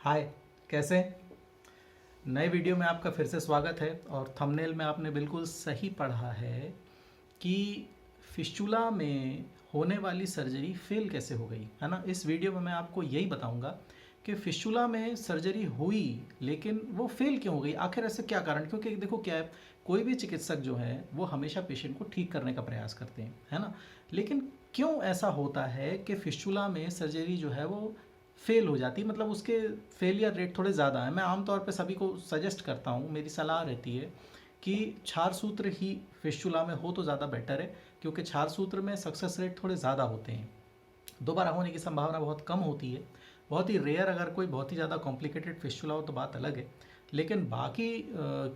हाय, कैसे हैं? नए वीडियो में आपका फिर से स्वागत है। और थंबनेल में आपने बिल्कुल सही पढ़ा है कि फिस्टुला में होने वाली सर्जरी फेल कैसे हो गई, है ना। इस वीडियो में मैं आपको यही बताऊंगा कि फिस्टुला में सर्जरी हुई लेकिन वो फेल क्यों हो गई, आखिर ऐसे क्या कारण। क्योंकि देखो क्या है, कोई भी चिकित्सक जो है वो हमेशा पेशेंट को ठीक करने का प्रयास करते हैं, है ना। लेकिन क्यों ऐसा होता है कि फिस्टुला में सर्जरी जो है वो फेल हो जाती है, मतलब उसके फेलियर रेट थोड़े ज़्यादा है। मैं आमतौर पे सभी को सजेस्ट करता हूँ, मेरी सलाह रहती है कि क्षार सूत्र ही फिस्टुला में हो तो ज़्यादा बेटर है, क्योंकि क्षार सूत्र में सक्सेस रेट थोड़े ज़्यादा होते हैं, दोबारा होने की संभावना बहुत कम होती है। बहुत ही रेयर, अगर कोई बहुत ही ज़्यादा कॉम्प्लिकेटेड फिस्टुला हो तो बात अलग है, लेकिन बाकी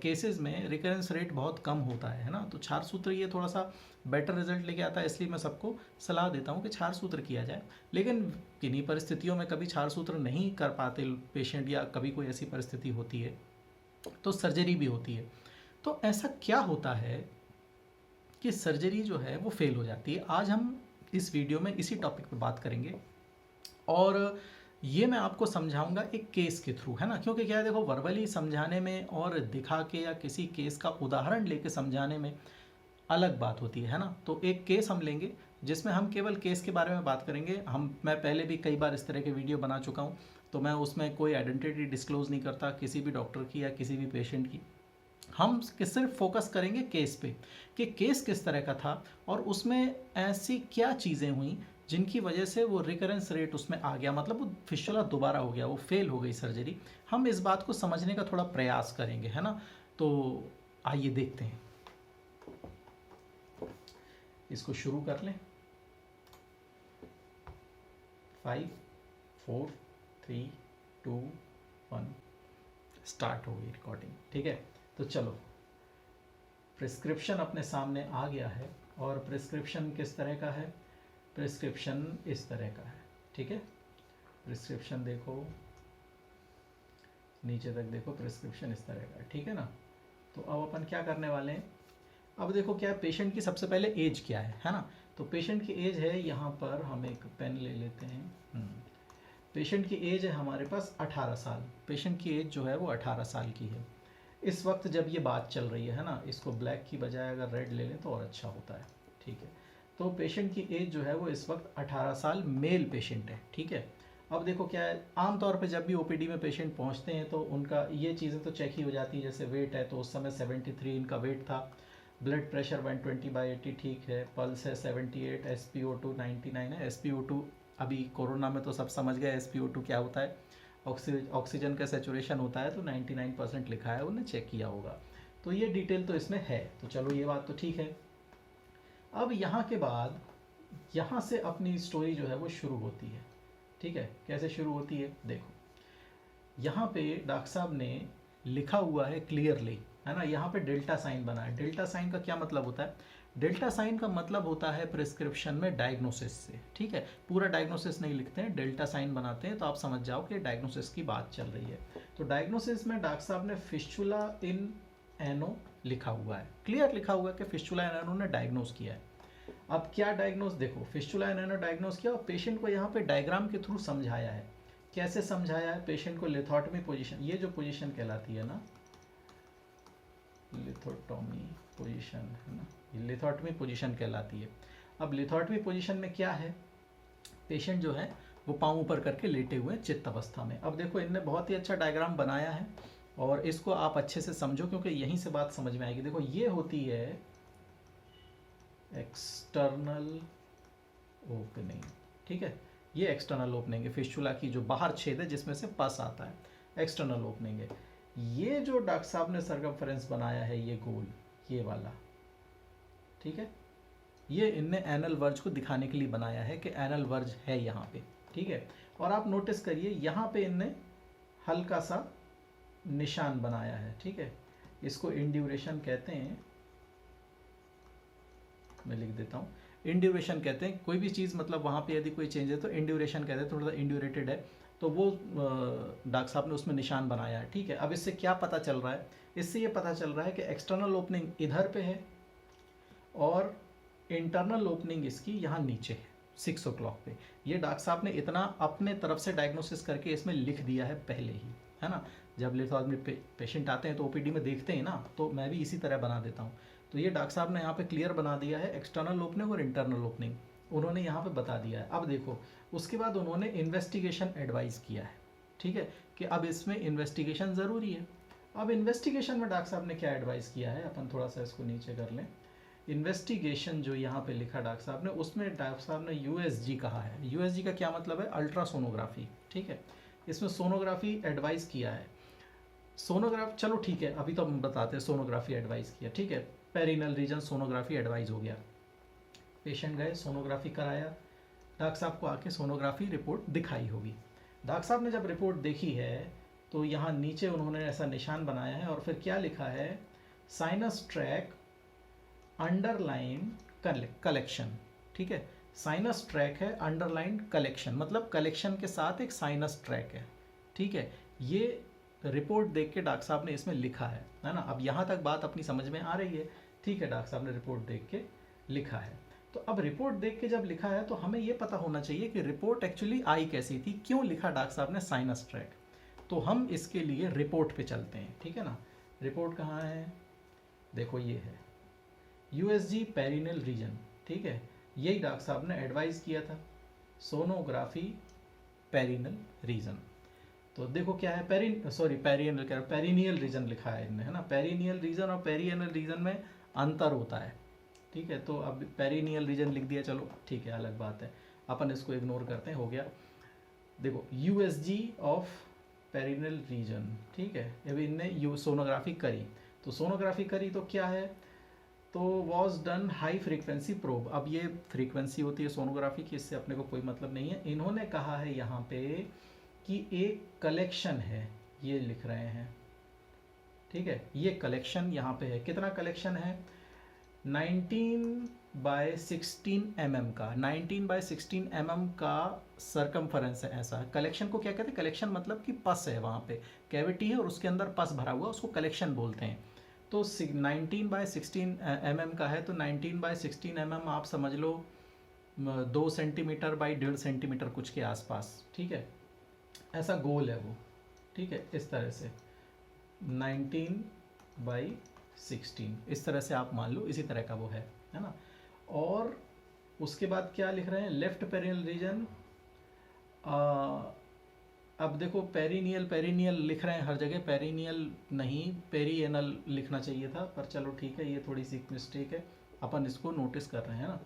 केसेस में रिकरेंस रेट बहुत कम होता है ना। तो क्षार सूत्र ये थोड़ा सा बेटर रिजल्ट लेके आता है, इसलिए मैं सबको सलाह देता हूँ कि क्षार सूत्र किया जाए। लेकिन किन्हीं परिस्थितियों में कभी क्षार सूत्र नहीं कर पाते पेशेंट, या कभी कोई ऐसी परिस्थिति होती है तो सर्जरी भी होती है। तो ऐसा क्या होता है कि सर्जरी जो है वो फेल हो जाती है, आज हम इस वीडियो में इसी टॉपिक पर बात करेंगे। और ये मैं आपको समझाऊंगा एक केस के थ्रू, है ना। क्योंकि क्या है, देखो, वर्बली समझाने में और दिखा के या किसी केस का उदाहरण लेके समझाने में अलग बात होती है ना। तो एक केस हम लेंगे जिसमें हम केवल केस के बारे में बात करेंगे। मैं पहले भी कई बार इस तरह के वीडियो बना चुका हूँ, तो मैं उसमें कोई आइडेंटिटी डिस्क्लोज नहीं करता किसी भी डॉक्टर की या किसी भी पेशेंट की। हम सिर्फ फोकस करेंगे केस पे कि केस किस तरह का था और उसमें ऐसी क्या चीज़ें हुई जिनकी वजह से वो रिकरेंस रेट उसमें आ गया, मतलब वो फिस्टुला दोबारा हो गया, वो फेल हो गई सर्जरी। हम इस बात को समझने का थोड़ा प्रयास करेंगे, है ना। तो आइए देखते हैं, इसको शुरू कर लें। 5 4 3 2 1 स्टार्ट हो गई रिकॉर्डिंग, ठीक है। तो चलो, प्रिस्क्रिप्शन अपने सामने आ गया है। और प्रिस्क्रिप्शन किस तरह का है, प्रिस्क्रिप्शन इस तरह का है, ठीक है। प्रिस्क्रिप्शन देखो, नीचे तक देखो, प्रिस्क्रिप्शन इस तरह का है, ठीक है ना। तो अब अपन क्या करने वाले हैं, अब देखो क्या है, पेशेंट की सबसे पहले एज क्या है ना। तो पेशेंट की एज है, यहाँ पर हम एक पेन ले लेते हैं। पेशेंट की एज है हमारे पास 18 साल। पेशेंट की एज जो है वो 18 साल की है इस वक्त जब ये बात चल रही है ना। इसको ब्लैक की बजाय अगर रेड ले लें तो और अच्छा होता है, ठीक है। तो पेशेंट की एज जो है वो इस वक्त 18 साल मेल पेशेंट है, ठीक है। अब देखो क्या है, आमतौर पे जब भी ओपीडी में पेशेंट पहुंचते हैं तो उनका ये चीज़ें तो चेक ही हो जाती है। जैसे वेट है तो उस समय 73 इनका वेट था, ब्लड प्रेशर 120/80 ठीक है, पल्स है 78, SpO2 99 है। SpO2 अभी कोरोना में तो सब समझ गए SpO2 क्या होता है, ऑक्सीजन का सेचुरेशन होता है। तो 99% लिखा है, उन्हें चेक किया होगा। तो ये डिटेल तो इसमें है, तो चलो ये बात तो ठीक है। अब यहाँ के बाद, यहाँ से अपनी स्टोरी जो है वो शुरू होती है, ठीक है। कैसे शुरू होती है देखो, यहाँ पे डॉक्टर साहब ने लिखा हुआ है क्लियरली, है ना। यहाँ पे डेल्टा साइन बना है। डेल्टा साइन का क्या मतलब होता है, डेल्टा साइन का मतलब होता है प्रिस्क्रिप्शन में डायग्नोसिस से, ठीक है। पूरा डायग्नोसिस नहीं लिखते हैं, डेल्टा साइन बनाते हैं, तो आप समझ जाओ कि डायग्नोसिस की बात चल रही है। तो डायग्नोसिस में डॉक्टर साहब ने फिस्टुला इन एनो लिखा हुआ है, क्लियर लिखा हुआ है कि फिस्टुला इन एनो ने डायग्नोस किया है। अब क्या डायग्नोस, देखो, फिस्टुला इन एनो डायग्नोस किया और पेशेंट को यहाँ पे डायग्राम के थ्रू समझाया है। कैसे समझाया है, पेशेंट को लिथोटमी पोजीशन, ये जो पोजीशन कहलाती है ना, लिथोटोमी पोजीशन, है ना, ये लिथोटमी पोजीशन कहलाती है। अब लिथोटमी पोजीशन में क्या है, पेशेंट जो है वो पाँव ऊपर करके लेटे हुए चित्त अवस्था में। अब देखो, इनने बहुत ही अच्छा डायग्राम बनाया है और इसको आप अच्छे से समझो, क्योंकि यहीं से बात समझ में आएगी। देखो, ये होती है एक्सटर्नल ओपनिंग, ठीक है। ये एक्सटर्नल ओपनिंग है, फिस्टुला की जो बाहर छेद है जिसमें से पस आता है, एक्सटर्नल ओपनिंग है। ये जो डॉक्टर साहब ने सर्कमफेरेंस बनाया है, ये गोल, ये वाला, ठीक है, ये इनने एनल वर्ज को दिखाने के लिए बनाया है कि एनल वर्ज है यहाँ पे, ठीक है। और आप नोटिस करिए, यहाँ पे इनने हल्का सा निशान बनाया है, ठीक है। इसको इंड्यूरेशन कहते हैं, मैं लिख देता हूँ, इंड्यूरेशन कहते हैं। कोई भी चीज़ मतलब वहाँ पे यदि कोई चेंज है तो इंड्यूरेशन कहते हैं, थोड़ा सा इंड्यूरेटेड है, तो वो डॉक्टर साहब ने उसमें निशान बनाया है, ठीक है। अब इससे क्या पता चल रहा है, इससे ये पता चल रहा है कि एक्सटर्नल ओपनिंग इधर पे है और इंटरनल ओपनिंग इसकी यहाँ नीचे है, 6 o'clock पे। ये डॉक्टर साहब ने इतना अपने तरफ से डायग्नोसिस करके इसमें लिख दिया है पहले ही, है ना। जब लिथोलॉजी में पेशेंट आते हैं तो ओपीडी में देखते हैं ना, तो मैं भी इसी तरह बना देता हूँ। तो ये डॉक्टर साहब ने यहाँ पे क्लियर बना दिया है एक्सटर्नल ओपनिंग और इंटरनल ओपनिंग, उन्होंने यहाँ पे बता दिया है। अब देखो उसके बाद उन्होंने इन्वेस्टिगेशन एडवाइस किया है, ठीक है, कि अब इसमें इन्वेस्टिगेशन ज़रूरी है। अब इन्वेस्टिगेशन में डॉक्टर साहब ने क्या एडवाइस किया है, अपन थोड़ा सा इसको नीचे कर लें। इन्वेस्टिगेशन जो यहाँ पे लिखा डॉक्टर साहब ने, उसमें डॉक्टर साहब ने यूएसजी कहा है। यूएसजी का क्या मतलब है, अल्ट्रासोनोग्राफी, ठीक है। इसमें सोनोग्राफी एडवाइस किया है। सोनोग्राफ चलो ठीक है, अभी तो हम बताते हैं सोनोग्राफी एडवाइस किया, ठीक है। पेरिनल रीजन सोनोग्राफी एडवाइस हो गया, पेशेंट गए सोनोग्राफी कराया, डॉक्टर साहब को आके सोनोग्राफी रिपोर्ट दिखाई होगी। डॉक्टर साहब ने जब रिपोर्ट देखी है तो यहाँ नीचे उन्होंने ऐसा निशान बनाया है और फिर क्या लिखा है, साइनस ट्रैक अंडरलाइन कलेक्शन, ठीक है। साइनस ट्रैक है, अंडरलाइन कलेक्शन, मतलब कलेक्शन के साथ एक साइनस ट्रैक है, ठीक है। ये रिपोर्ट देख के डॉक्टर साहब ने इसमें लिखा है ना। अब यहाँ तक बात अपनी समझ में आ रही है, ठीक है। डॉक्टर साहब ने रिपोर्ट देख के लिखा है, तो अब रिपोर्ट देख के जब लिखा है तो हमें ये पता होना चाहिए कि रिपोर्ट एक्चुअली आई कैसी थी, क्यों लिखा डॉक्टर साहब ने साइनस ट्रैक। तो हम इसके लिए रिपोर्ट पे चलते हैं, ठीक है ना। रिपोर्ट कहाँ है, देखो ये है यूएसजी पेरिनल रीजन, ठीक है। यही डॉक्टर साहब ने एडवाइस किया था, सोनोग्राफी पेरिनल रीजन। तो देखो क्या है, पेरिनियल रीजन लिखा है इनने, है ना। पेरिनियल रीजन और पेरिनियल रीजन में अंतर होता है, ठीक है। तो अब पेरिनियल रीजन लिख दिया, चलो ठीक है, अलग बात है, अपन इसको इग्नोर करते हैं, हो गया। देखो यूएसजी ऑफ पेरिनियल रीजन, ठीक है। अभी इनने सोनोग्राफी करी, तो सोनोग्राफी करी तो क्या है, तो was done high frequency probe. अब ये फ्रीक्वेंसी होती है सोनोग्राफी की, इससे अपने को कोई मतलब नहीं है। इन्होंने कहा है यहाँ पे कि एक कलेक्शन है, ये लिख रहे हैं, ठीक है। ये कलेक्शन यहाँ पे है, कितना कलेक्शन है, 19/16 mm का, 19/16 mm का सर्कमफरेंस है ऐसा। कलेक्शन को क्या कहते हैं, कलेक्शन मतलब कि पस है, वहाँ पे कैविटी है और उसके अंदर पस भरा हुआ, उसको कलेक्शन बोलते हैं। तो 19/16 mm का है, तो 19/16 mm आप समझ लो 2 सेंटीमीटर बाई 1.5 सेंटीमीटर कुछ के आसपास, ठीक है। ऐसा गोल है वो, ठीक है, इस तरह से 19/16 इस तरह से आप मान लो, इसी तरह का वो है ना। और उसके बाद क्या लिख रहे हैं, लेफ्ट पेरिनियल रीजन। अब देखो पेरिनियल लिख रहे हैं हर जगह, पेरिनियल नहीं पेरिएनल लिखना चाहिए था, पर चलो ठीक है, ये थोड़ी सी मिस्टेक है, अपन इसको नोटिस कर रहे हैं ना।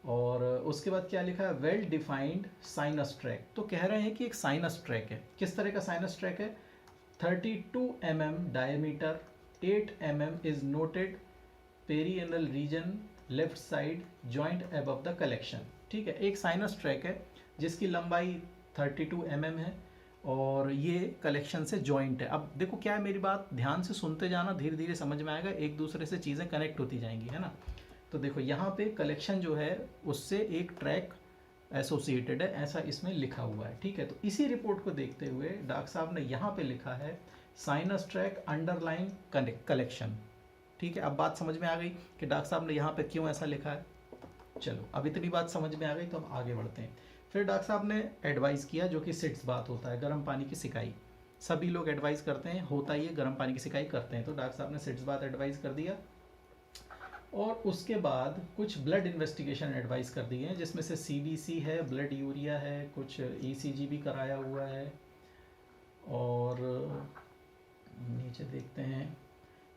और उसके बाद क्या लिखा है, वेल डिफाइंड साइनस ट्रैक। तो कह रहे हैं कि एक साइनस ट्रैक है, किस तरह का साइनस ट्रैक है, 32 mm diameter, 8 mm is noted perianal region left side joint above the collection, ठीक है। एक साइनस ट्रैक है जिसकी लंबाई 32 mm है और ये कलेक्शन से जॉइंट है। अब देखो क्या है, मेरी बात ध्यान से सुनते जाना, धीरे धीरे समझ में आएगा, एक दूसरे से चीज़ें कनेक्ट होती जाएंगी, है ना। तो देखो यहाँ पे कलेक्शन जो है उससे एक ट्रैक एसोसिएटेड है, ऐसा इसमें लिखा हुआ है, ठीक है। तो इसी रिपोर्ट को देखते हुए डॉक्टर साहब ने यहाँ पे लिखा है साइनस ट्रैक अंडरलाइन कलेक्शन, ठीक है। अब बात समझ में आ गई कि डॉक्टर साहब ने यहाँ पे क्यों ऐसा लिखा है। चलो अब इतनी बात समझ में आ गई तो हम आगे बढ़ते हैं। फिर डॉक्टर साहब ने एडवाइस किया, जो कि सिट्स बात होता है, गर्म पानी की सिकाई। सभी लोग एडवाइस करते हैं, होता ही है, गर्म पानी की सिकाई करते हैं। तो डॉक्टर साहब ने सिट्स बात एडवाइस कर दिया और उसके बाद कुछ ब्लड इन्वेस्टिगेशन एडवाइस कर दिए हैं, जिसमें से सीबीसी है, ब्लड यूरिया है, कुछ ईसीजी भी कराया हुआ है और नीचे देखते हैं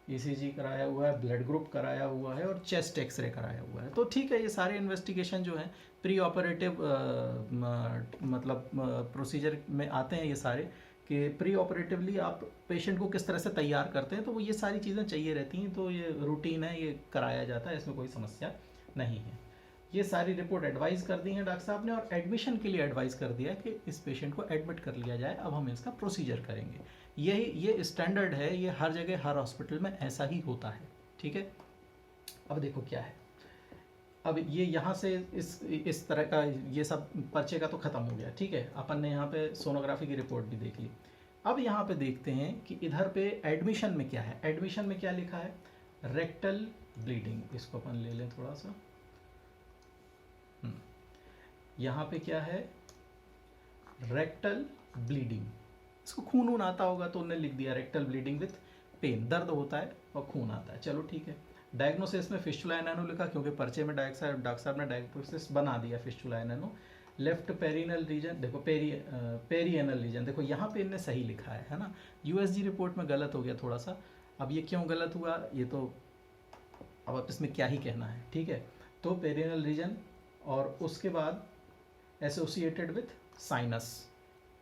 ईसीजी कराया हुआ है, ब्लड ग्रुप कराया हुआ है और चेस्ट एक्सरे कराया हुआ है। तो ठीक है, ये सारे इन्वेस्टिगेशन जो हैं प्री ऑपरेटिव मतलब प्रोसीजर में आते हैं ये सारे, कि प्री ऑपरेटिवली आप पेशेंट को किस तरह से तैयार करते हैं, तो वो ये सारी चीज़ें चाहिए रहती हैं, तो ये रूटीन है, ये कराया जाता है, इसमें कोई समस्या नहीं है। ये सारी रिपोर्ट एडवाइस कर दी है डॉक्टर साहब ने और एडमिशन के लिए एडवाइस कर दिया कि इस पेशेंट को एडमिट कर लिया जाए, अब हम इसका प्रोसीजर करेंगे। ये स्टैंडर्ड है, ये हर जगह हर हॉस्पिटल में ऐसा ही होता है, ठीक है। अब देखो क्या है, अब ये यहाँ से इस तरह का ये सब पर्चे का तो ख़त्म हो गया, ठीक है। अपन ने यहाँ पे सोनोग्राफी की रिपोर्ट भी देख ली। अब यहाँ पे देखते हैं कि इधर पे एडमिशन में क्या है। एडमिशन में क्या लिखा है, रेक्टल ब्लीडिंग, इसको अपन ले लें थोड़ा सा। यहाँ पे क्या है, रेक्टल ब्लीडिंग। इसको खून वून आता होगा तो उन्होंने लिख दिया रेक्टल ब्लीडिंग विथ पेन, दर्द होता है और खून आता है। चलो ठीक है। डायग्नोसिस में फिस्टुला एनानो लिखा क्योंकि पर्चे में डॉक्टर साहब ने डायग्नोसिस बना दिया फिस्टुला एनानो। लेफ्ट पेरिनल रीजन, देखो पेरिएनल रीजन, देखो यहाँ पे इनने सही लिखा है ना। यूएसजी रिपोर्ट में गलत हो गया थोड़ा सा। अब ये क्यों गलत हुआ ये तो अब इसमें क्या ही कहना है, ठीक है। तो पेरिएनल रीजन और उसके बाद एसोसिएटेड विथ साइनस,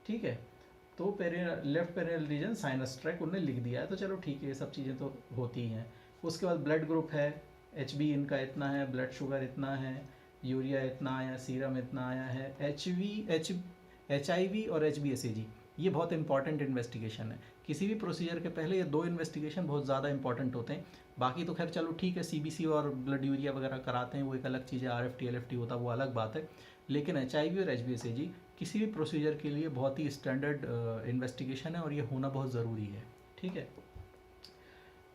ठीक है। तो left perineal reason sinus track उन्होंने लिख दिया है, तो चलो ठीक है, ये सब चीज़ें तो होती ही हैं। उसके बाद ब्लड ग्रुप है, HB इनका इतना है, ब्लड शुगर इतना है, यूरिया इतना आया, सीरम इतना आया है, HIV और HbSAg, ये बहुत इंपॉर्टेंट इन्वेस्टिगेशन है। किसी भी प्रोसीजर के पहले ये दो इन्वेस्टिगेशन बहुत ज़्यादा इंपॉर्टेंट होते हैं। बाकी तो खैर चलो ठीक है, CBC और ब्लड यूरिया वगैरह कराते हैं, वो एक अलग चीज़ है, RFT LFT होता है वो अलग बात है। लेकिन HIV और HbSAg किसी भी प्रोसीजर के लिए बहुत ही स्टैंडर्ड इन्वेस्टिगेशन है और ये होना बहुत ज़रूरी है, ठीक है।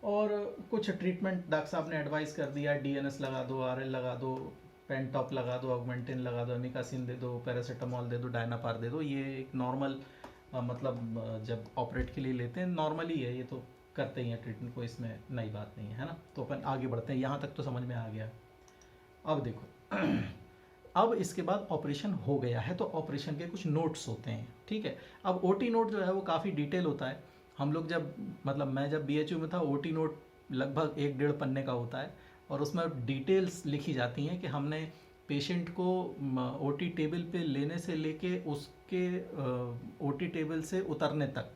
और कुछ ट्रीटमेंट डॉक्टर साहब ने एडवाइस कर दिया, DNS लगा दो, RL लगा दो, पेंटॉप लगा दो, ऑगमेंटिन लगा दो, एमिकासिन दे दो, पैरासीटामोल दे दो, डायनापार दे दो। ये एक नॉर्मल मतलब जब ऑपरेट के लिए लेते हैं नॉर्मली है, ये तो करते ही हैं ट्रीटमेंट, को इसमें नई बात नहीं है ना। तो अपन आगे बढ़ते हैं, यहाँ तक तो समझ में आ गया। अब देखो अब इसके बाद ऑपरेशन हो गया है तो ऑपरेशन के कुछ नोट्स होते हैं, ठीक है। अब OT नोट जो है वो काफ़ी डिटेल होता है। हम लोग जब मतलब मैं जब BHU में था, OT नोट लगभग 1-1.5 पन्ने का होता है और उसमें डिटेल्स लिखी जाती हैं कि हमने पेशेंट को OT टेबल पे लेने से लेके उसके OT टेबल से उतरने तक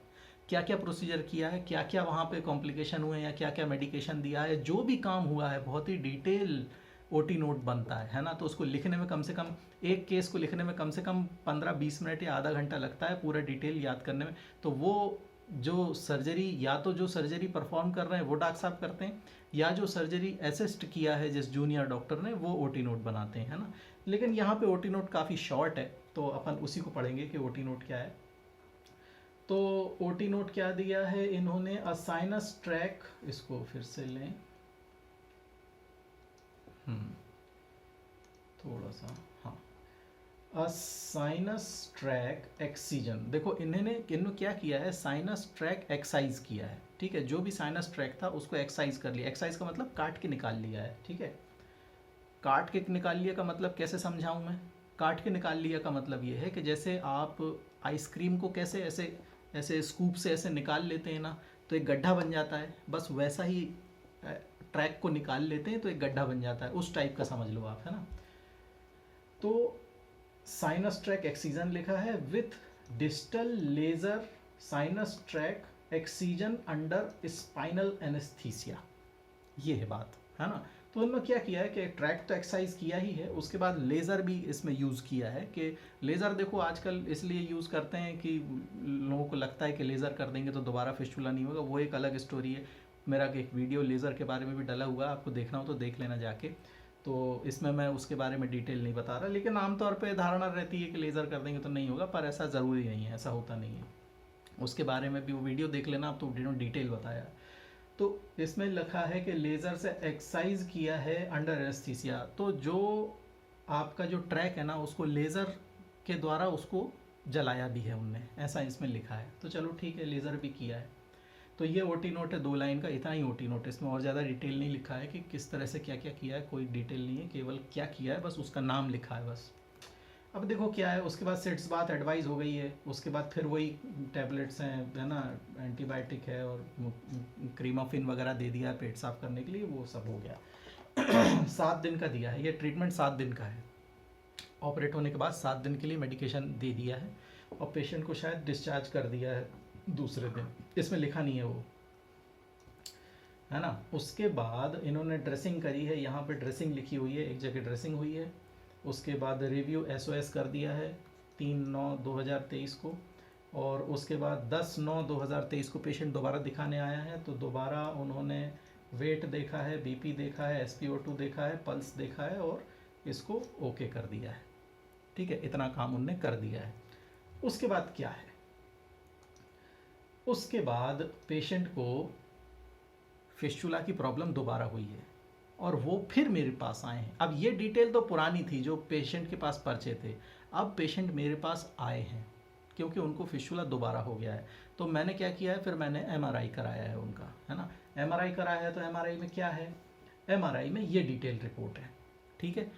क्या क्या प्रोसीजर किया है, क्या क्या वहाँ पे कॉम्प्लिकेशन हुए हैं या क्या क्या मेडिकेशन दिया है, जो भी काम हुआ है बहुत ही डिटेल OT नोट बनता है ना। तो उसको लिखने में कम से कम, एक केस को लिखने में कम से कम 15-20 मिनट या आधा घंटा लगता है पूरा डिटेल याद करने में। तो वो जो सर्जरी, या तो जो सर्जरी परफॉर्म कर रहे हैं वो डॉक्टर साहब करते हैं, या जो सर्जरी असिस्ट किया है जिस जूनियर डॉक्टर ने वो OT नोट बनाते हैं, है ना। लेकिन यहाँ पे OT नोट काफ़ी शॉर्ट है तो अपन उसी को पढ़ेंगे कि OT नोट क्या है। तो OT नोट क्या दिया है इन्होंने, अ साइनस ट्रैक, इसको फिर से लें थोड़ा सा, हाँ, अ साइनस ट्रैक एक्सीजन। देखो इन्होंने क्या किया है, साइनस ट्रैक एक्साइज किया है, ठीक है। जो भी साइनस ट्रैक था उसको एक्साइज कर लिया। एक्साइज का मतलब काट के निकाल लिया है, ठीक है। काट के निकाल लिया का मतलब कैसे समझाऊं मैं। काट के निकाल लिया का मतलब ये है कि जैसे आप आइसक्रीम को कैसे ऐसे ऐसे स्कूप से ऐसे निकाल लेते हैं ना, तो एक गड्ढा बन जाता है, बस वैसा ही ट्रैक को निकाल लेते हैं तो एक गड्ढा बन जाता है, उस टाइप का समझ लो आप, है ना। तो साइनस ट्रैक एक्सीजन लिखा है with distal laser sinus track excision under spinal anaesthesia, ये है बात, है ना। तो उन्होंने क्या किया है कि ट्रैक तो एक्सरसाइज किया ही है, उसके बाद लेज़र भी इसमें यूज़ किया है। कि लेज़र देखो आजकल इसलिए यूज़ करते हैं कि लोगों को लगता है कि लेज़र कर देंगे तो दोबारा फिस्टुला नहीं होगा, वो एक अलग स्टोरी है। मेरा एक वीडियो लेज़र के बारे में भी डला हुआ है, आपको देखना हो तो देख लेना जाके। तो इसमें मैं उसके बारे में डिटेल नहीं बता रहा, लेकिन आमतौर पर धारणा रहती है कि लेज़र कर देंगे तो नहीं होगा, पर ऐसा ज़रूरी नहीं है, ऐसा होता नहीं है। उसके बारे में भी वो वीडियो देख लेना, आप तो डिटेल बताया। तो इसमें लिखा है कि लेज़र से एक्सरसाइज किया है अंडर एनेस्थीसिया। तो जो आपका जो ट्रैक है ना उसको लेज़र के द्वारा उसको जलाया भी है उनने, ऐसा इसमें लिखा है। तो चलो ठीक है, लेज़र भी किया है। तो ये OT नोट है 2 लाइन का, इतना ही OT नोट, इसमें और ज़्यादा डिटेल नहीं लिखा है कि किस तरह से क्या क्या किया है, कोई डिटेल नहीं है, केवल क्या किया है बस उसका नाम लिखा है बस। अब देखो क्या है, उसके बाद सेट्स बात एडवाइस हो गई है, उसके बाद फिर वही टैबलेट्स हैं, है ना, एंटीबायोटिक है और क्रीमाफिन वगैरह दे दिया है पेट साफ करने के लिए, वो सब हो गया। 7 दिन का दिया है ये ट्रीटमेंट, 7 दिन का है। ऑपरेट होने के बाद 7 दिन के लिए मेडिकेशन दे दिया है और पेशेंट को शायद डिस्चार्ज कर दिया है दूसरे दिन, इसमें लिखा नहीं है वो, है ना। उसके बाद इन्होंने ड्रेसिंग करी है, यहाँ पे ड्रेसिंग लिखी हुई है, एक जगह ड्रेसिंग हुई है। उसके बाद रिव्यू SOS कर दिया है 3/9/2023 को, और उसके बाद 10/9/2023 को पेशेंट दोबारा दिखाने आया है, तो दोबारा उन्होंने वेट देखा है, BP देखा है, SpO2 देखा है, पल्स देखा है और इसको ओके कर दिया है, ठीक है। इतना काम उनने कर दिया है। उसके बाद क्या है, उसके बाद पेशेंट को फिस्टुला की प्रॉब्लम दोबारा हुई है और वो फिर मेरे पास आए हैं। अब ये डिटेल तो पुरानी थी जो पेशेंट के पास पर्चे थे, अब पेशेंट मेरे पास आए हैं क्योंकि उनको फिस्टुला दोबारा हो गया है। तो मैंने क्या किया है, फिर मैंने एमआरआई कराया है उनका, है ना। एमआरआई कराया है तो एमआरआई में क्या है, एमआरआई में ये डिटेल रिपोर्ट है, ठीक है।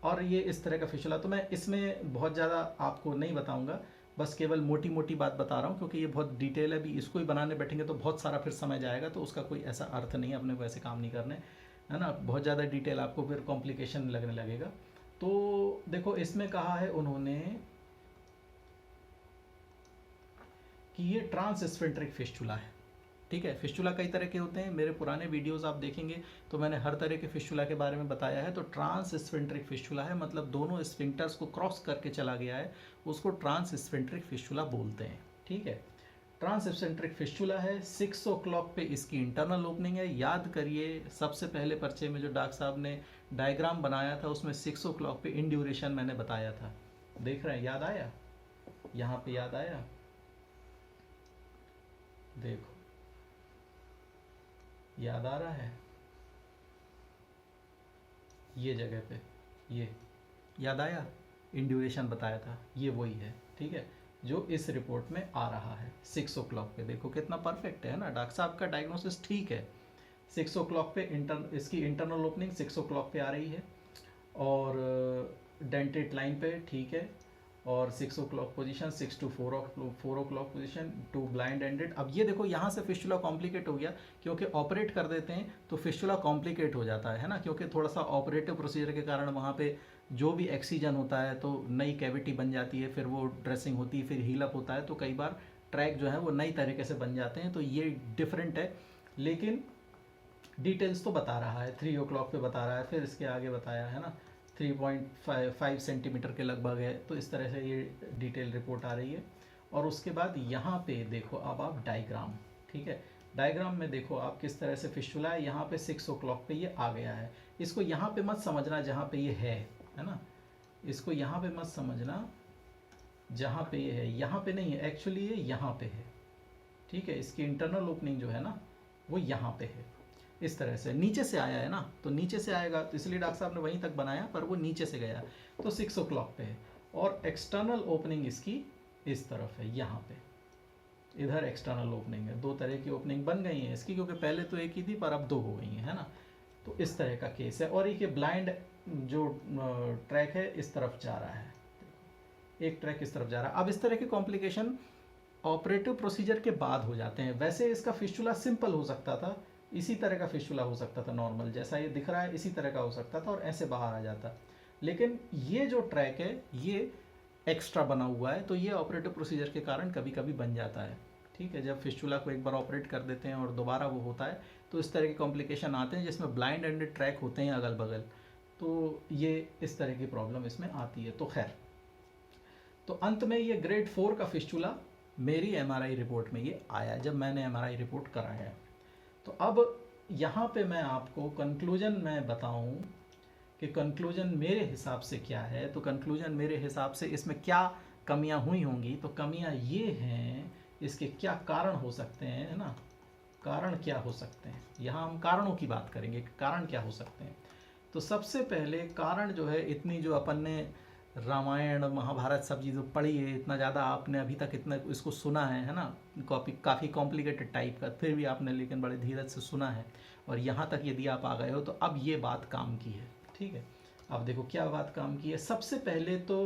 और ये इस तरह का फिस्टुला, तो मैं इसमें बहुत ज़्यादा आपको नहीं बताऊंगा, बस केवल मोटी मोटी बात बता रहा हूँ क्योंकि ये बहुत डिटेल है। अभी इसको ही बनाने बैठेंगे तो बहुत सारा फिर समय जाएगा, तो उसका कोई ऐसा अर्थ नहीं है, अपने को ऐसे काम नहीं करने, है ना। बहुत ज़्यादा डिटेल आपको फिर कॉम्प्लिकेशन लगने लगेगा। तो देखो इसमें कहा है उन्होंने कि ये ट्रांसस्फिंक्टरिक फिस्टुला है, ठीक है। फिस्टुला कई तरह के होते हैं, मेरे पुराने वीडियोस आप देखेंगे तो मैंने हर तरह के फिस्टुला के बारे में बताया है। तो ट्रांसस्फिंक्टरिक फिस्टुला है, मतलब दोनों स्फिंक्टर्स को क्रॉस करके चला गया है, उसको ट्रांसस्फिंक्टरिक फिस्टुला बोलते हैं, ठीक है। ट्रांसस्फिंक्टरिक फिस्टुला है, 6 o'clock पे इसकी इंटरनल ओपनिंग है। याद करिए सबसे पहले पर्चे में जो डॉक्टर साहब ने डायग्राम बनाया था उसमें 6 o'clock पे इन ड्यूरेशन मैंने बताया था, देख रहे हैं, याद आया, यहाँ पे याद आया, देखो याद आ रहा है, ये जगह पे ये याद आया, इन ड्यूरेशन बताया था, ये वही है, ठीक है, जो इस रिपोर्ट में आ रहा है 6 o'clock पे। देखो कितना परफेक्ट है ना, डॉक्टर साहब का डायग्नोसिस ठीक है। 6 o'clock पे इसकी इंटरनल ओपनिंग 6 o'clock पे आ रही है, और डेंटेड लाइन पे ठीक है, और 6 o'clock position, 6 to 4 o'clock position, two blind ended. अब ये देखो यहाँ से फिस्टुला कॉम्प्लिकेट हो गया, क्योंकि ऑपरेट कर देते हैं तो फिस्टुला कॉम्प्लिकेट हो जाता है ना, क्योंकि थोड़ा सा ऑपरेटिव प्रोसीजर के कारण वहाँ पे जो भी एक्सीजन होता है तो नई कैविटी बन जाती है, फिर वो ड्रेसिंग होती है, फिर हील अप होता है, तो कई बार ट्रैक जो है वो नई तरीके से बन जाते हैं, तो ये डिफरेंट है। लेकिन डिटेल्स तो बता रहा है, 3 o'clock पे बता रहा है, फिर इसके आगे बताया है ना 3.5 सेंटीमीटर के लगभग है, तो इस तरह से ये डिटेल रिपोर्ट आ रही है। और उसके बाद यहाँ पे देखो अब आप डायग्राम, ठीक है, डायग्राम में देखो आप किस तरह से फिस्टुला है, यहाँ पे 6 o'clock पे ये आ गया है। इसको यहाँ पे मत समझना जहाँ पे ये है ना, इसको यहाँ पे मत समझना जहाँ पे ये है, यहाँ पे नहीं है एक्चुअली, ये यहाँ पे है, ठीक है। इसकी इंटरनल ओपनिंग जो है ना वो यहाँ पे है, इस तरह से नीचे से आया है ना, तो नीचे से आएगा, तो इसलिए डॉक्टर साहब ने वहीं तक बनाया, पर वो नीचे से गया, तो 6 o'clock पे है। और एक्सटर्नल ओपनिंग इसकी इस तरफ है, यहाँ पे इधर एक्सटर्नल ओपनिंग है। 2 तरह की ओपनिंग बन गई है इसकी, क्योंकि पहले तो एक ही थी पर अब 2 हो गई है ना, तो इस तरह का केस है। और ये ब्लाइंड जो ट्रैक है इस तरफ जा रहा है, एक ट्रैक इस तरफ जा रहा है। अब इस तरह के कॉम्प्लिकेशन ऑपरेटिव प्रोसीजर के बाद हो जाते हैं। वैसे इसका फिस्टुला सिंपल हो सकता था, इसी तरह का फिस्टुला हो सकता था, नॉर्मल जैसा ये दिख रहा है इसी तरह का हो सकता था और ऐसे बाहर आ जाता, लेकिन ये जो ट्रैक है ये एक्स्ट्रा बना हुआ है, तो ये ऑपरेटिव प्रोसीजर के कारण कभी कभी बन जाता है, ठीक है। जब फिस्टुला को एक बार ऑपरेट कर देते हैं और दोबारा वो होता है तो इस तरह के कॉम्प्लिकेशन आते हैं जिसमें ब्लाइंड एंडेड ट्रैक होते हैं अगल बगल, तो ये इस तरह की प्रॉब्लम इसमें आती है। तो खैर, तो अंत में ये ग्रेड 4 का फिस्टुला मेरी एमआरआई रिपोर्ट में ये आया जब मैंने एमआरआई रिपोर्ट कराया। तो अब यहाँ पे मैं आपको कंक्लूजन में बताऊँ कि कंक्लूजन मेरे हिसाब से क्या है, तो कंक्लूजन मेरे हिसाब से इसमें क्या कमियां हुई होंगी, तो कमियां ये हैं, इसके क्या कारण हो सकते हैं, है ना, कारण क्या हो सकते हैं, यहाँ हम कारणों की बात करेंगे, कारण क्या हो सकते हैं। तो सबसे पहले कारण जो है, इतनी जो अपन ने रामायण महाभारत सब चीज़ें पढ़ी है, इतना ज़्यादा आपने अभी तक इतना इसको सुना है ना, काफ़ी कॉम्प्लिकेटेड टाइप का, फिर भी आपने लेकिन बड़े धीरज से सुना है, और यहाँ तक यदि आप आ गए हो तो अब ये बात काम की है, ठीक है। अब देखो क्या बात काम की है। सबसे पहले तो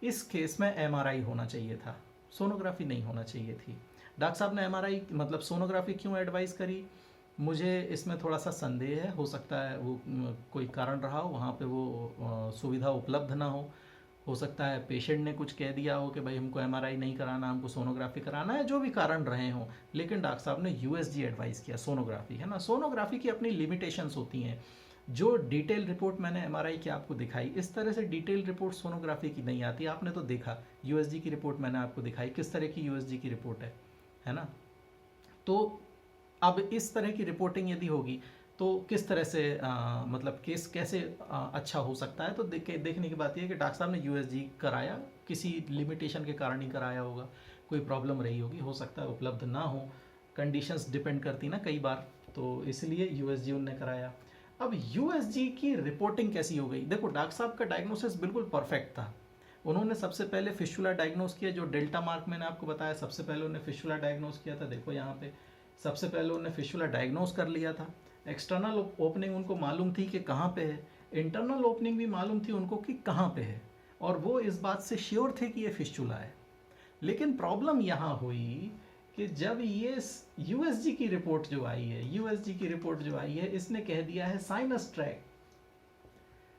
इस केस में एमआरआई होना चाहिए था, सोनोग्राफी नहीं होना चाहिए थी। डॉक्टर साहब ने एमआरआई मतलब सोनोग्राफी क्यों एडवाइस करी, मुझे इसमें थोड़ा सा संदेह है, हो सकता है वो कोई कारण रहा हो, वहाँ पे वो सुविधा उपलब्ध ना हो सकता है पेशेंट ने कुछ कह दिया हो कि भाई हमको एमआरआई नहीं कराना, हमको सोनोग्राफी कराना है, जो भी कारण रहे हों, लेकिन डॉक्टर साहब ने यूएसजी एडवाइस किया, सोनोग्राफी, है ना। सोनोग्राफी की अपनी लिमिटेशंस होती हैं। जो डिटेल रिपोर्ट मैंने एमआरआई की आपको दिखाई, इस तरह से डिटेल रिपोर्ट सोनोग्राफी की नहीं आती। आपने तो देखा यूएसजी की रिपोर्ट मैंने आपको दिखाई, किस तरह की यूएसजी की रिपोर्ट है ना। तो अब इस तरह की रिपोर्टिंग यदि होगी तो किस तरह से मतलब केस कैसे अच्छा हो सकता है। तो देखने की बात यह है कि डॉक्टर साहब ने यूएसजी कराया, किसी लिमिटेशन के कारण ही कराया होगा, कोई प्रॉब्लम रही होगी, हो सकता है उपलब्ध ना हो, कंडीशंस डिपेंड करती ना कई बार, तो इसलिए यूएसजी उनने कराया। अब यूएसजी की रिपोर्टिंग कैसी हो गई? देखो डॉक्टर साहब का डायग्नोसिस बिल्कुल परफेक्ट था। उन्होंने सबसे पहले फिस्टुला डायग्नोस किया, जो डेल्टा मार्क मैंने आपको बताया, सबसे पहले उन्होंने फिस्टुला डायग्नोस किया था। देखो यहाँ पे सबसे पहले उन्होंने फिस्टुला डायग्नोस कर लिया था। एक्सटर्नल ओपनिंग उनको मालूम थी कि कहाँ पे है, इंटरनल ओपनिंग भी मालूम थी उनको कि कहाँ पे है, और वो इस बात से श्योर थे कि ये फिस्टुला है। लेकिन प्रॉब्लम यहाँ हुई कि जब ये यूएसजी की रिपोर्ट जो आई है, यूएसजी की रिपोर्ट जो आई है, इसने कह दिया है साइनस ट्रैक,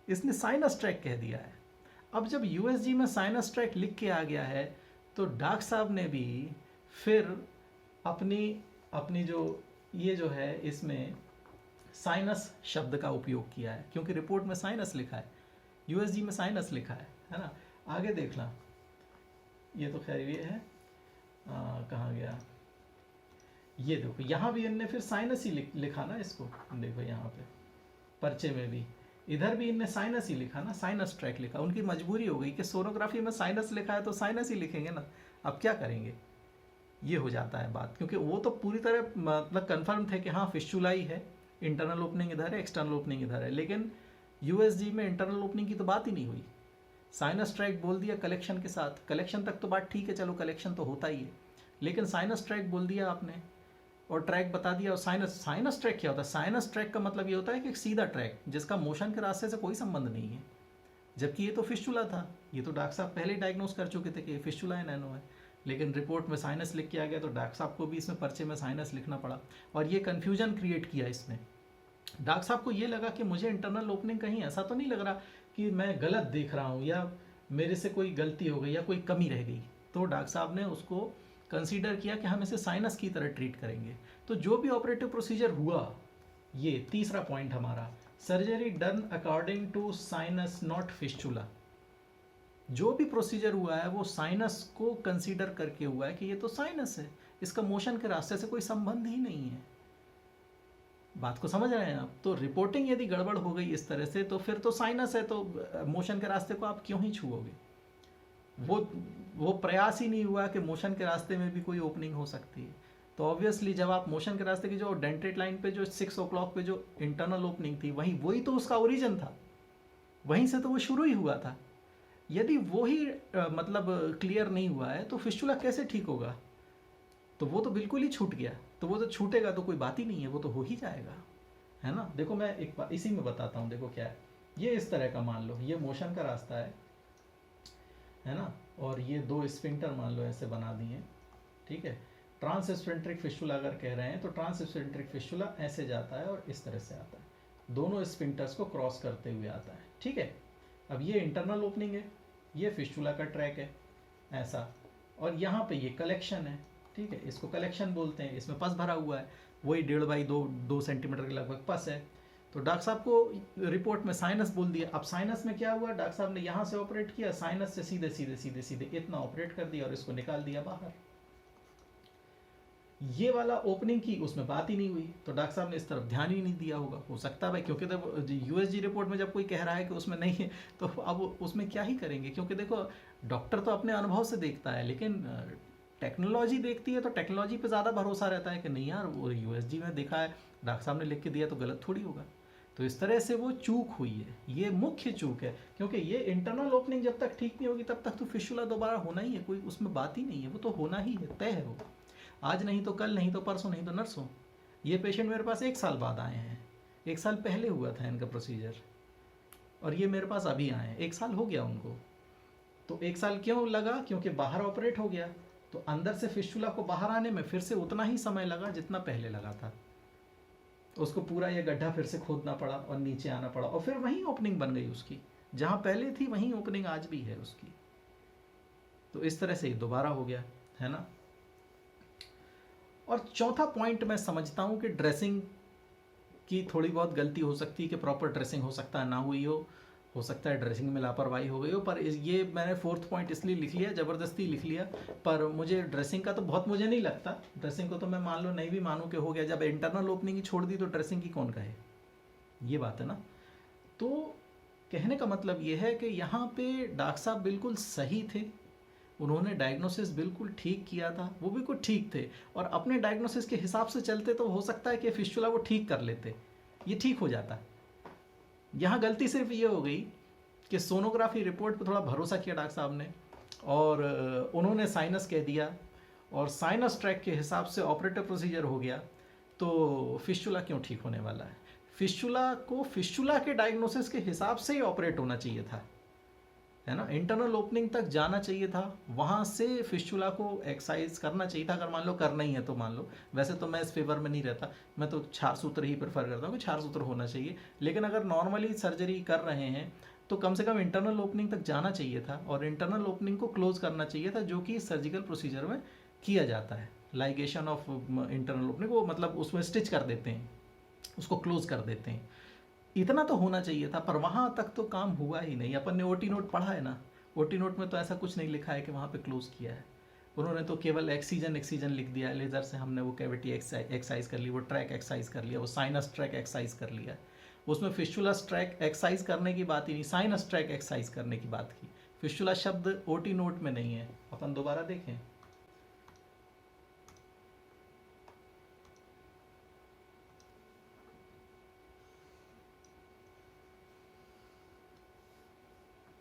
इसने साइनस ट्रैक कह दिया है। अब जब यूएसजी में साइनस ट्रैक लिख के आ गया है, तो डॉक्टर साहब ने भी फिर अपनी अपनी जो ये जो है इसमें साइनस शब्द का उपयोग किया है, क्योंकि रिपोर्ट में साइनस लिखा है, यूएसजी में साइनस लिखा है ना। आगे देखना, ये तो खैर ये है, कहाँ गया, ये देखो यहाँ भी इनने फिर साइनस ही लिखा ना इसको, देखो यहाँ पे पर्चे में भी इधर भी इनने साइनस ही लिखा ना, साइनस ट्रैक लिखा। उनकी मजबूरी हो गई कि सोनोग्राफी में साइनस लिखा है तो साइनस ही लिखेंगे ना, अब क्या करेंगे, ये हो जाता है बात। क्योंकि वो तो पूरी तरह मतलब कंफर्म थे कि हाँ फिस्टुला ही है, इंटरनल ओपनिंग इधर है, एक्सटर्नल ओपनिंग इधर है, लेकिन यूएसजी में इंटरनल ओपनिंग की तो बात ही नहीं हुई। साइनस ट्रैक बोल दिया कलेक्शन के साथ, कलेक्शन तक तो बात ठीक है, चलो कलेक्शन तो होता ही है, लेकिन साइनस ट्रैक बोल दिया आपने और ट्रैक बता दिया। और साइनस ट्रैक क्या होता है? साइनस ट्रैक का मतलब ये होता है कि एक सीधा ट्रैक जिसका मोशन के रास्ते से कोई संबंध नहीं है, जबकि ये तो फिस्टुला था। ये तो डॉक्टर साहब पहले ही डायग्नोस कर चुके थे कि ये फिस्टुला है, नैनो है, लेकिन रिपोर्ट में साइनस लिख के आ गया, तो डॉक्टर साहब को भी इसमें पर्चे में साइनस लिखना पड़ा और ये कन्फ्यूजन क्रिएट किया इसने। डॉक्टर साहब को ये लगा कि मुझे इंटरनल ओपनिंग कहीं ऐसा तो नहीं लग रहा कि मैं गलत देख रहा हूँ या मेरे से कोई गलती हो गई या कोई कमी रह गई, तो डॉक्टर साहब ने उसको कंसीडर किया कि हम इसे साइनस की तरह ट्रीट करेंगे। तो जो भी ऑपरेटिव प्रोसीजर हुआ, ये तीसरा पॉइंट हमारा, surgery done according to sinus not fistula. जो भी प्रोसीजर हुआ है वो साइनस को कंसीडर करके हुआ है कि ये तो साइनस है, इसका मोशन के रास्ते से कोई संबंध ही नहीं है। बात को समझ रहे हैं आप? तो रिपोर्टिंग यदि गड़बड़ हो गई इस तरह से, तो फिर तो साइनस है, तो मोशन के रास्ते को आप क्यों ही छुओगे? वो प्रयास ही नहीं हुआ कि मोशन के रास्ते में भी कोई ओपनिंग हो सकती है। तो ऑब्वियसली जब आप मोशन के रास्ते की जो डेंटेड लाइन पे जो 6 o'clock पे जो इंटरनल ओपनिंग थी, वही तो उसका ओरिजिन था, वहीं से तो वो शुरू ही हुआ था। यदि वो ही मतलब क्लियर नहीं हुआ है तो फिस्टुला कैसे ठीक होगा? तो वो तो बिल्कुल ही छूट गया। तो वो तो छूटेगा तो कोई बात ही नहीं है, वो तो हो ही जाएगा, है ना। देखो मैं एक बात इसी में बताता हूँ। देखो क्या है, ये इस तरह का मान लो, ये मोशन का रास्ता है ना, और ये 2 स्फिंक्टर मान लो ऐसे बना दिए, ठीक है। ट्रांसस्फिंक्टरिक फिस्टुला अगर कह रहे हैं तो ट्रांसस्फिंक्टरिक फिस्टुला ऐसे जाता है और इस तरह से आता है, दोनों स्फिंक्टर्स को क्रॉस करते हुए आता है, ठीक है। अब ये इंटरनल ओपनिंग है, ये फिस्टुला का ट्रैक है ऐसा, और यहाँ पे ये कलेक्शन है, ठीक है, इसको कलेक्शन बोलते हैं। इसमें पस भरा हुआ है, वही 1.5 बाई 2 सेंटीमीटर के लगभग पस है। तो डॉक्टर साहब को रिपोर्ट में साइनस बोल दिया। अब साइनस में क्या हुआ, डॉक्टर साहब ने यहाँ से ऑपरेट किया, साइनस से सीधे सीधे सीधे सीधे इतना ऑपरेट कर दिया और इसको निकाल दिया बाहर। ये वाला ओपनिंग की उसमें बात ही नहीं हुई, तो डॉक्टर साहब ने इस तरफ ध्यान ही नहीं दिया होगा, हो सकता है भाई, क्योंकि जब यूएसजी रिपोर्ट में जब कोई कह रहा है कि उसमें नहीं है तो अब उसमें क्या ही करेंगे। क्योंकि देखो डॉक्टर तो अपने अनुभव से देखता है, लेकिन टेक्नोलॉजी देखती है तो टेक्नोलॉजी पे ज़्यादा भरोसा रहता है कि नहीं यार वो यूएसजी में देखा है, डॉक्टर साहब ने लिख के दिया तो गलत थोड़ी होगा। तो इस तरह से वो चूक हुई है, ये मुख्य चूक है। क्योंकि ये इंटरनल ओपनिंग जब तक ठीक नहीं होगी तब तक तो फिस्टुला दोबारा होना ही है, कोई उसमें बात ही नहीं है, वो तो होना ही है, तय है वो। आज नहीं तो कल, नहीं तो परसों, नहीं तो नरसों। ये पेशेंट मेरे पास 1 साल बाद आए हैं, 1 साल पहले हुआ था इनका प्रोसीजर, और ये मेरे पास अभी आए हैं, 1 साल हो गया उनको। तो 1 साल क्यों लगा? क्योंकि बाहर ऑपरेट हो गया, तो अंदर से फिस्टुला को बाहर आने में फिर से उतना ही समय लगा जितना पहले लगा था। उसको पूरा ये गड्ढा फिर से खोदना पड़ा और नीचे आना पड़ा, और फिर वहीं ओपनिंग बन गई उसकी, जहाँ पहले थी वहीं ओपनिंग आज भी है उसकी। तो इस तरह से दोबारा हो गया, है ना। और चौथा पॉइंट मैं समझता हूँ कि ड्रेसिंग की थोड़ी बहुत गलती हो सकती है, कि प्रॉपर ड्रेसिंग हो सकता है ना हुई हो सकता है ड्रेसिंग में लापरवाही हो गई हो। पर ये मैंने 4th पॉइंट इसलिए लिख लिया, ज़बरदस्ती लिख लिया, पर मुझे ड्रेसिंग का तो बहुत मुझे नहीं लगता। ड्रेसिंग को तो मैं मान लो नहीं भी मानूँ कि हो गया, जब इंटरनल ओपनिंग ही छोड़ दी तो ड्रेसिंग की कौन कहे, ये बात है ना। तो कहने का मतलब ये है कि यहाँ पे डॉक्टर साहब बिल्कुल सही थे, उन्होंने डायग्नोसिस बिल्कुल ठीक किया था, वो बिल्कुल ठीक थे, और अपने डायग्नोसिस के हिसाब से चलते तो हो सकता है कि फिस्टुला वो ठीक कर लेते, ये ठीक हो जाता। यहाँ गलती सिर्फ ये हो गई कि सोनोग्राफी रिपोर्ट पर थोड़ा भरोसा किया डॉक्टर साहब ने, और उन्होंने साइनस कह दिया, और साइनस ट्रैक के हिसाब से ऑपरेटिव प्रोसीजर हो गया। तो फिस्चुला क्यों ठीक होने वाला है? फिस्चुला को फिस्चुला के डायग्नोसिस के हिसाब से ही ऑपरेट होना चाहिए था, है ना। इंटरनल ओपनिंग तक जाना चाहिए था, वहाँ से फिस्चुला को एक्सरसाइज करना चाहिए था, अगर मान लो करना ही है तो मान लो। वैसे तो मैं इस फेवर में नहीं रहता, मैं तो 4 सूत्र ही प्रेफर करता हूँ कि 4 सूत्र होना चाहिए। लेकिन अगर नॉर्मली सर्जरी कर रहे हैं तो कम से कम इंटरनल ओपनिंग तक जाना चाहिए था, और इंटरनल ओपनिंग को क्लोज करना चाहिए था, जो कि सर्जिकल प्रोसीजर में किया जाता है। लाइगेशन ऑफ इंटरनल ओपनिंग को मतलब उसमें स्टिच कर देते हैं, उसको क्लोज कर देते हैं। इतना तो होना चाहिए था, पर वहाँ तक तो काम हुआ ही नहीं। अपन ने ओटी नोट पढ़ा है ना, ओटी नोट में तो ऐसा कुछ नहीं लिखा है कि वहाँ पे क्लोज किया है। उन्होंने तो केवल एक्सीजन लिख दिया है, लेज़र से हमने वो कैविटी एक्सरसाइज कर ली, वो ट्रैक एक्सरसाइज कर लिया, वो साइनस ट्रैक एक्सरसाइज कर लिया। उसमें फिस्चुलस ट्रैक एक्सरसाइज करने की बात ही नहीं, साइनस ट्रैक एक्सरसाइज करने की बात की। फिस्चुला शब्द ओटी नोट में नहीं है। अपन दोबारा देखें,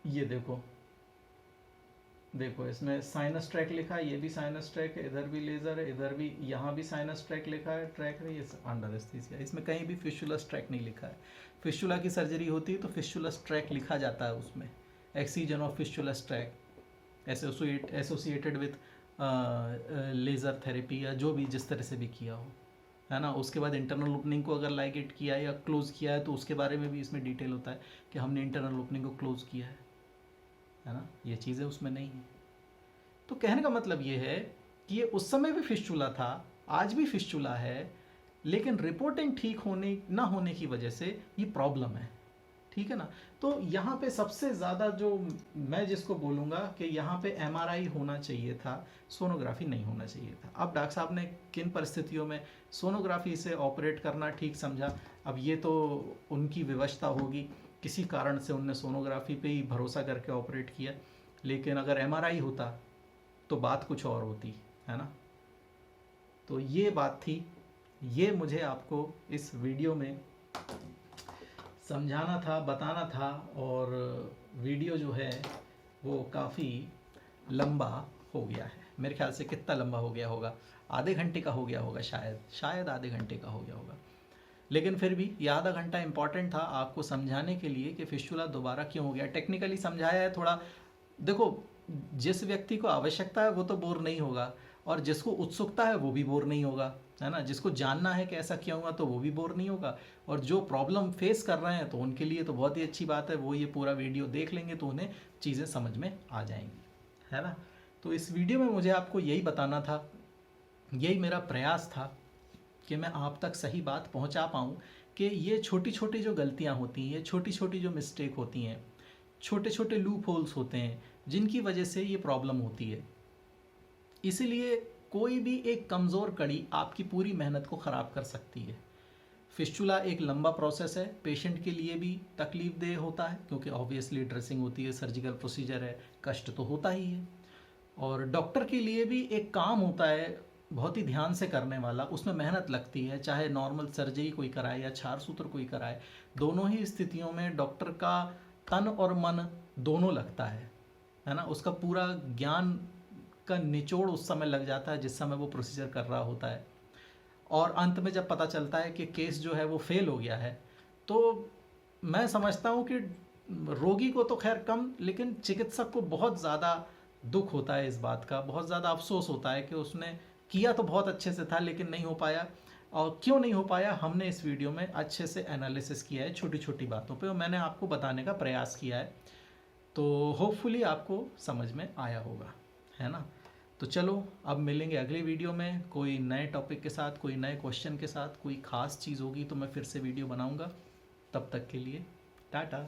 ये देखो इसमें साइनस ट्रैक लिखा है, ये भी साइनस ट्रैक है, इधर भी लेज़र है, इधर भी, यहाँ भी साइनस ट्रैक लिखा है, ट्रैक है, ये अंडर एनेस्थीसिया। इसमें कहीं भी फिस्चुलस ट्रैक नहीं लिखा है। फिस्चुला की सर्जरी होती है तो फिस्चुलस ट्रैक लिखा जाता है उसमें, excision of fistulous tract associated with laser therapy, या जो भी जिस तरह से भी किया हो, है ना। उसके बाद इंटरनल ओपनिंग को अगर लाइगेट किया है या क्लोज किया है तो उसके बारे में भी इसमें डिटेल होता है कि हमने इंटरनल ओपनिंग को क्लोज किया है ना। ये चीज़ें उसमें नहीं है। तो कहने का मतलब ये है कि ये उस समय भी फिस्चुला था, आज भी फिस्चुला है, लेकिन रिपोर्टिंग ठीक होने ना होने की वजह से ये प्रॉब्लम है, ठीक है ना। तो यहाँ पे सबसे ज़्यादा जो मैं जिसको बोलूँगा कि यहाँ पे एमआरआई होना चाहिए था, सोनोग्राफी नहीं होना चाहिए था। अब डॉक्टर साहब ने किन परिस्थितियों में सोनोग्राफी से ऑपरेट करना ठीक समझा, अब ये तो उनकी विवशता होगी, किसी कारण से उनने सोनोग्राफी पे ही भरोसा करके ऑपरेट किया। लेकिन अगर एमआरआई होता तो बात कुछ और होती, है ना। तो ये बात थी, ये मुझे आपको इस वीडियो में समझाना था, बताना था। और वीडियो जो है वो काफ़ी लंबा हो गया है, मेरे ख्याल से कितना लंबा हो गया होगा, आधे घंटे का हो गया होगा, शायद आधे घंटे का हो गया होगा। लेकिन फिर भी ये आधा घंटा इम्पॉर्टेंट था आपको समझाने के लिए कि फिस्चुला दोबारा क्यों हो गया। टेक्निकली समझाया है थोड़ा। देखो, जिस व्यक्ति को आवश्यकता है वो तो बोर नहीं होगा, और जिसको उत्सुकता है वो भी बोर नहीं होगा, है ना। जिसको जानना है कि ऐसा क्यों हुआ तो वो भी बोर नहीं होगा, और जो प्रॉब्लम फेस कर रहे हैं तो उनके लिए तो बहुत ही अच्छी बात है, वो ये पूरा वीडियो देख लेंगे तो उन्हें चीज़ें समझ में आ जाएंगी, है ना। तो इस वीडियो में मुझे आपको यही बताना था, यही मेरा प्रयास था कि मैं आप तक सही बात पहुंचा पाऊं कि ये छोटी छोटी जो गलतियां होती हैं, छोटी छोटी जो मिस्टेक होती हैं, छोटे छोटे लूप होल्स होते हैं, जिनकी वजह से ये प्रॉब्लम होती है। इसीलिए कोई भी एक कमज़ोर कड़ी आपकी पूरी मेहनत को ख़राब कर सकती है। फिस्चुला एक लंबा प्रोसेस है, पेशेंट के लिए भी तकलीफ देह होता है, क्योंकि ऑब्वियसली ड्रेसिंग होती है, सर्जिकल प्रोसीजर है, कष्ट तो होता ही है। और डॉक्टर के लिए भी एक काम होता है बहुत ही ध्यान से करने वाला, उसमें मेहनत लगती है, चाहे नॉर्मल सर्जरी कोई कराए या 4 सूत्र कोई कराए, दोनों ही स्थितियों में डॉक्टर का तन और मन दोनों लगता है ना। उसका पूरा ज्ञान का निचोड़ उस समय लग जाता है जिस समय वो प्रोसीजर कर रहा होता है। और अंत में जब पता चलता है कि केस जो है वो फेल हो गया है, तो मैं समझता हूँ कि रोगी को तो खैर कम, लेकिन चिकित्सक को बहुत ज़्यादा दुख होता है इस बात का, बहुत ज़्यादा अफसोस होता है कि उसने किया तो बहुत अच्छे से था लेकिन नहीं हो पाया। और क्यों नहीं हो पाया, हमने इस वीडियो में अच्छे से एनालिसिस किया है छोटी छोटी बातों पे, और मैंने आपको बताने का प्रयास किया है। तो होपफुली आपको समझ में आया होगा, है ना। तो चलो अब मिलेंगे अगले वीडियो में कोई नए टॉपिक के साथ, कोई नए क्वेश्चन के साथ, कोई ख़ास चीज़ होगी तो मैं फिर से वीडियो बनाऊंगा। तब तक के लिए टाटा।